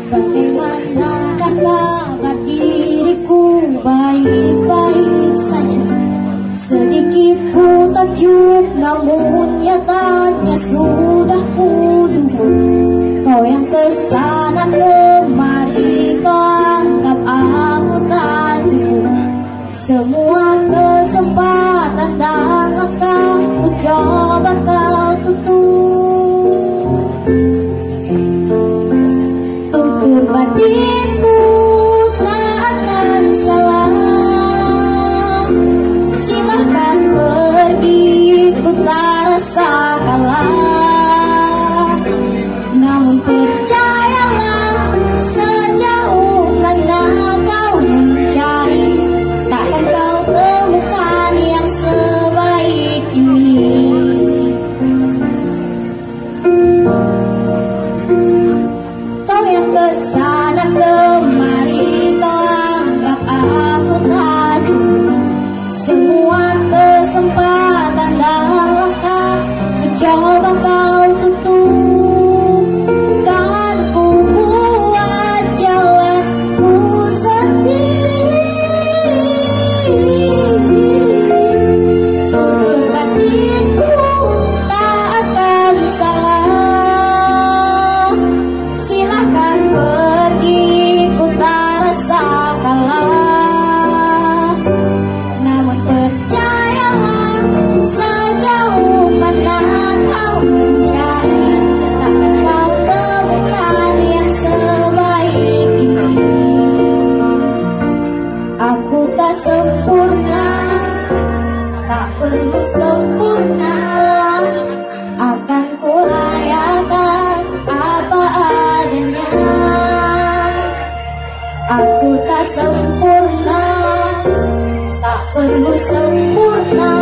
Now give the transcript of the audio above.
Bagaimanakah kabar diriku, baik-baik saja. Sedikit ku takjub, namun nyatanya sudah kuduga. Kau yang kesana kemari, kau anggap aku tak cukup. Semua kesempatan dan langkah ku coba kau tutup. Tutur batinku tak akan salah. Silahkan pergi, ku tak rasa kalah. Namun percayalah, sejauh mana kau mencari, takkan kau temukan yang sebaik ini. Kau yang kesana kemari, kau anggap aku tak cukup. Semua kesempatan dan langkah ku coba kau tutup. Kan ku buat jalanku sendiri. Tutur batinku tak akan salah. Silahkan pergi, ku tak rasa kalah. Namun percayalah, sejauh mana kau mencari, takkan kau temukan yang sebaik ini. Aku tak sempurna, tak perlu sempurna. Akan ku rayakan apa adanya. Aku tak sempurna, tak perlu sempurna.